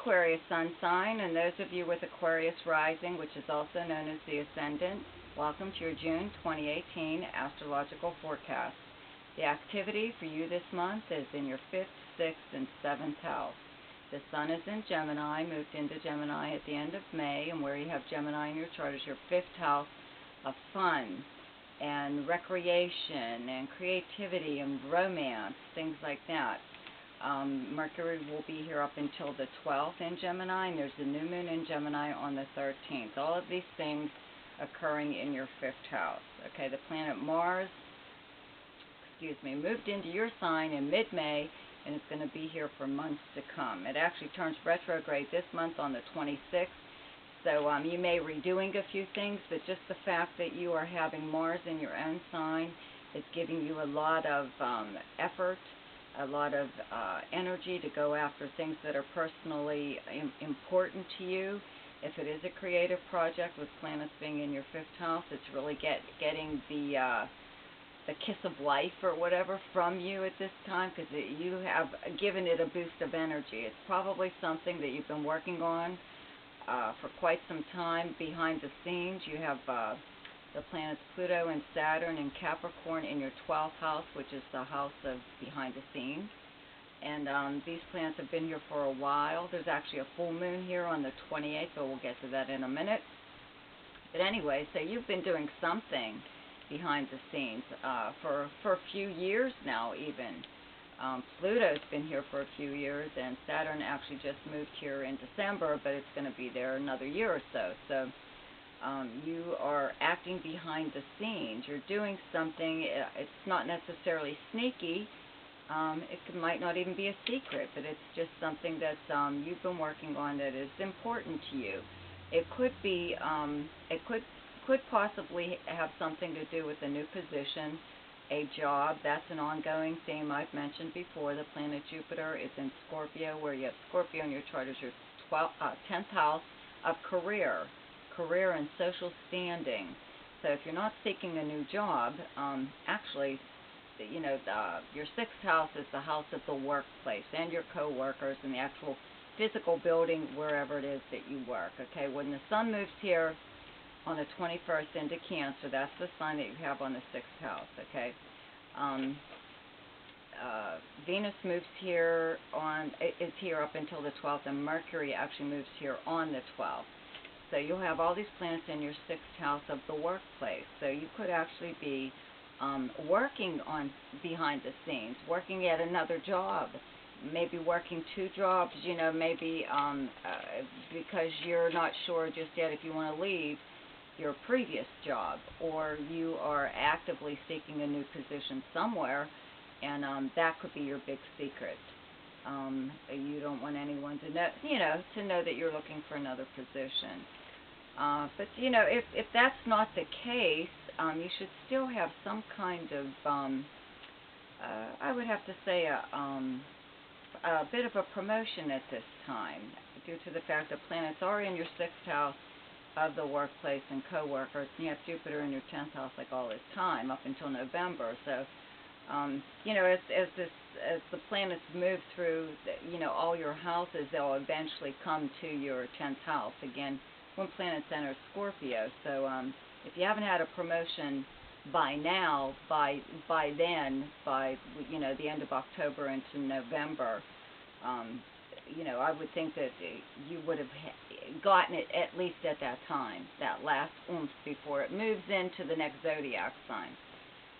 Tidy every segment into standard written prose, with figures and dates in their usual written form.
Aquarius sun sign, and those of you with Aquarius rising, which is also known as the ascendant, welcome to your June 2018 astrological forecast. The activity for you this month is in your 5th, 6th, and 7th house. The sun is in Gemini, moved into Gemini at the end of May, and where you have Gemini in your chart is your 5th house of fun and recreation and creativity and romance, things like that. Mercury will be here up until the 12th in Gemini, and there's a new moon in Gemini on the 13th. All of these things occurring in your 5th house. Okay, the planet Mars, moved into your sign in mid-May, and it's going to be here for months to come. It actually turns retrograde this month on the 26th, so you may be redoing a few things, but just the fact that you are having Mars in your own sign is giving you a lot of effort, a lot of energy to go after things that are personally important to you. If it is a creative project with planets being in your 5th house, it's really getting the kiss of life or whatever from you at this time, because you have given it a boost of energy. It's probably something that you've been working on for quite some time behind the scenes. You have the planets Pluto and Saturn and Capricorn in your 12th house, which is the house of behind the scenes. And these planets have been here for a while. There's actually a full moon here on the 28th, but we'll get to that in a minute. But anyway, so you've been doing something behind the scenes for a few years now even. Pluto's been here for a few years, and Saturn actually just moved here in December, but it's going to be there another year or so. So you are acting behind the scenes. You're doing something. It's not necessarily sneaky. It might not even be a secret, but it's just something that you've been working on that is important to you. It could be, it could possibly have something to do with a new position, a job. That's an ongoing theme I've mentioned before. The planet Jupiter is in Scorpio, where you have Scorpio in your chart as your 10th house of career and social standing. So if you're not seeking a new job, actually, you know, your 6th house is the house of the workplace and your co-workers and the actual physical building wherever it is that you work. Okay, when the sun moves here on the 21st into Cancer, that's the sign that you have on the 6th house. Okay, Venus moves here is here up until the 12th, and Mercury actually moves here on the 12th. So you'll have all these planets in your 6th house of the workplace. So you could actually be working on behind the scenes, working at another job, maybe working 2 jobs, you know, maybe because you're not sure just yet if you want to leave your previous job, or you are actively seeking a new position somewhere, and that could be your big secret. You don't want anyone to know, you know, to know that you're looking for another position. But you know, if that's not the case, you should still have some kind of, I would have to say, a bit of a promotion at this time, due to the fact that planets are in your 6th house of the workplace and co-workers. And you have Jupiter in your 10th house like all this time up until November. So, you know, as the planets move through, you know, all your houses, they'll eventually come to your 10th house again when planets enter Scorpio. So if you haven't had a promotion by now, by then, you know, the end of October into November, you know, I would think that you would have gotten it at least at that time, that last oomph before it moves into the next Zodiac sign.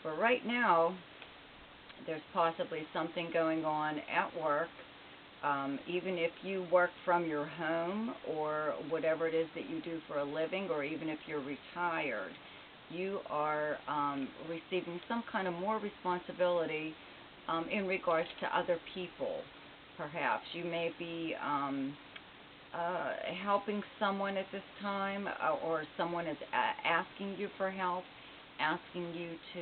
But right now, there's possibly something going on at work. Even if you work from your home or whatever it is that you do for a living, or even if you're retired, you are receiving some kind of more responsibility in regards to other people, perhaps. You may be helping someone at this time, or someone is asking you for help, asking you to,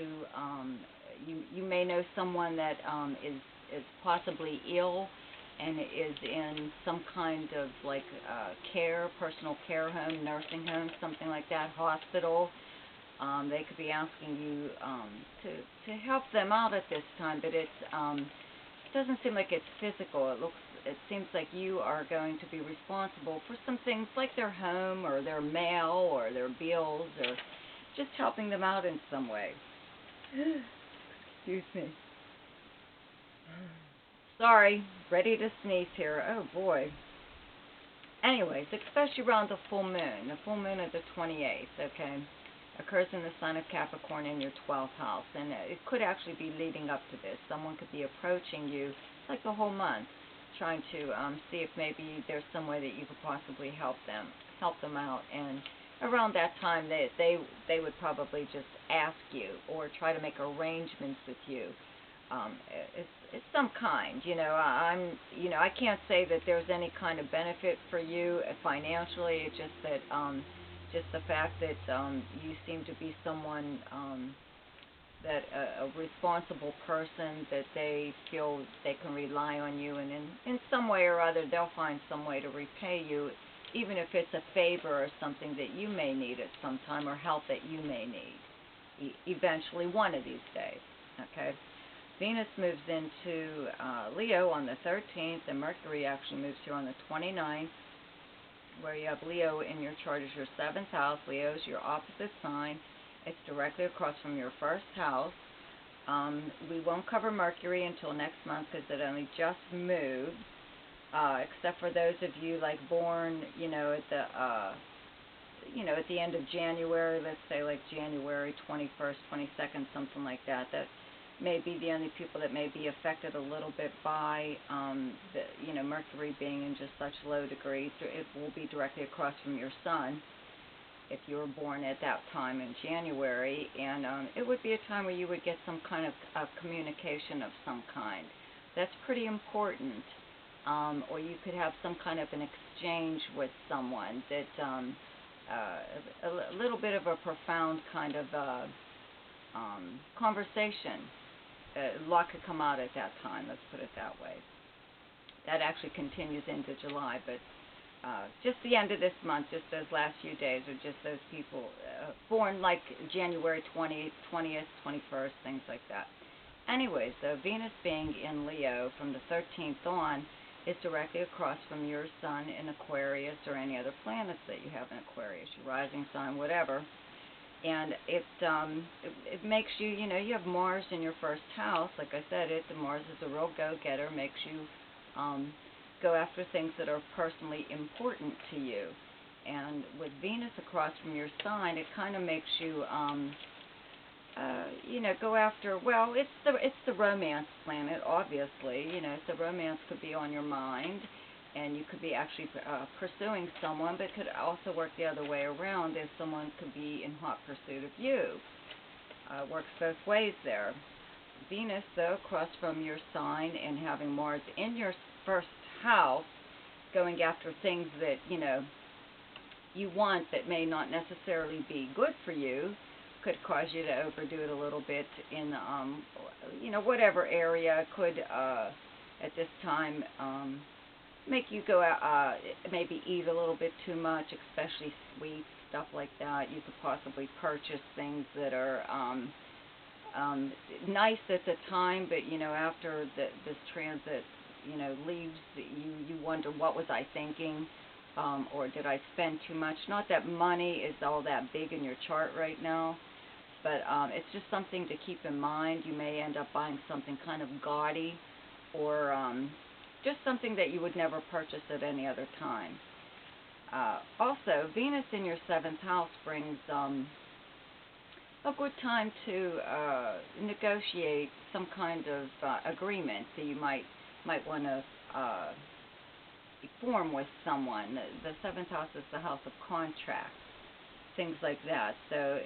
you may know someone that is possibly ill and is in some kind of like care, personal care home, nursing home, something like that, hospital. They could be asking you to help them out at this time, but it doesn't seem like it's physical. It looks it seems like you are going to be responsible for some things like their home or their mail or their bills or just helping them out in some way. Excuse me. Sorry, ready to sneeze here. Oh boy. Anyways, especially around the full moon. The full moon of the 28th, okay, occurs in the sign of Capricorn in your 12th house. And it could actually be leading up to this. Someone could be approaching you like the whole month, trying to see if maybe there's some way that you could possibly help them out. And around that time, they would probably just ask you or try to make arrangements with you. It's some kind, I can't say that there's any kind of benefit for you financially. It's just that just the fact that you seem to be someone that a responsible person, that they feel they can rely on you, and in some way or other they'll find some way to repay you, even if it's a favor or something that you may need at some time, or help that you may need eventually one of these days. Okay. Venus moves into Leo on the 13th, and Mercury actually moves here on the 29th, where you have Leo in your chart as your 7th house. Leo is your opposite sign. It's directly across from your first house. We won't cover Mercury until next month because it only just moved, except for those of you like born, at the end of January, let's say like January 21st, 22nd, something like that. That may be the only people that may be affected a little bit by Mercury being in just such low degrees. It will be directly across from your sun if you were born at that time in January, and it would be a time where you would get some kind of communication of some kind. That's pretty important. Or you could have some kind of an exchange with someone that a little bit of a profound kind of conversation. A lot could come out at that time, let's put it that way. That actually continues into July, but just the end of this month, just those last few days, are just those people born like January 20th, 21st, things like that. Anyways, so Venus being in Leo from the 13th on is directly across from your sun in Aquarius, or any other planets that you have in Aquarius, your rising sign, whatever. And it makes you, you have Mars in your first house. Like I said, Mars is a real go-getter, makes you go after things that are personally important to you. And with Venus across from your sign, it kind of makes you, go after, well, it's the romance planet, obviously. So romance could be on your mind, and you could be actually pursuing someone, but it could also work the other way around, as someone could be in hot pursuit of you. Works both ways there. Venus, though, across from your sign and having Mars in your first house, going after things that, you want that may not necessarily be good for you, could cause you to overdo it a little bit in, whatever area. Could, at this time, make you go out, maybe eat a little bit too much, especially sweets, stuff like that. You could possibly purchase things that are nice at the time, but after this transit leaves, you wonder, what was I thinking, or did I spend too much? Not that money is all that big in your chart right now, but it's just something to keep in mind. You may end up buying something kind of gaudy, or just something that you would never purchase at any other time. Also, Venus in your 7th house brings a good time to negotiate some kind of agreement that you might want to form with someone. The 7th house is the house of contracts, things like that. So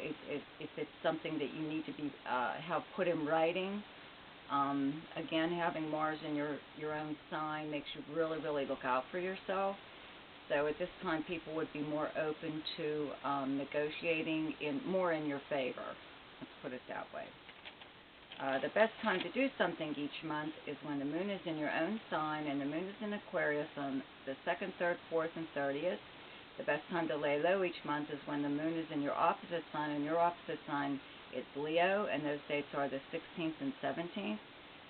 if it's something that you need to be have put in writing, again, having Mars in your own sign makes you really, really look out for yourself. So at this time, people would be more open to negotiating more in your favor. Let's put it that way. The best time to do something each month is when the moon is in your own sign, and the moon is in Aquarius on the 2nd, 3rd, 4th, and 30th. The best time to lay low each month is when the moon is in your opposite sign, and your opposite sign is Leo, and those dates are the 16th and 17th.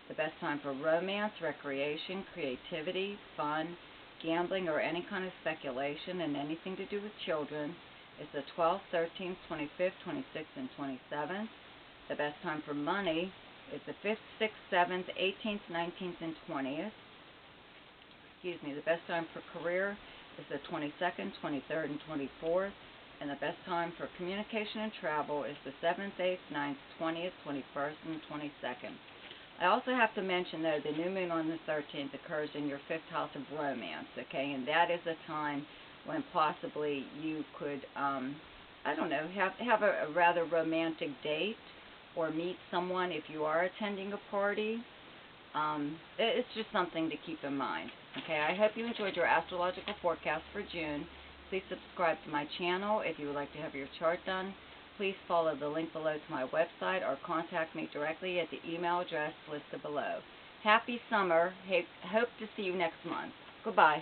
The best time for romance, recreation, creativity, fun, gambling, or any kind of speculation and anything to do with children is the 12th, 13th, 25th, 26th, and 27th. The best time for money is the 5th, 6th, 7th, 18th, 19th, and 20th. The best time for career is the 22nd, 23rd, and 24th. And the best time for communication and travel is the 7th, 8th, 9th, 20th, 21st, and 22nd. I also have to mention, though, the new moon on the 13th occurs in your 5th house of romance, okay? And that is a time when possibly you could, have a rather romantic date or meet someone if you are attending a party. It's just something to keep in mind. Okay, I hope you enjoyed your astrological forecast for June. Please subscribe to my channel if you would like to have your chart done. Please follow the link below to my website or contact me directly at the email address listed below. Happy summer. Hope to see you next month. Goodbye.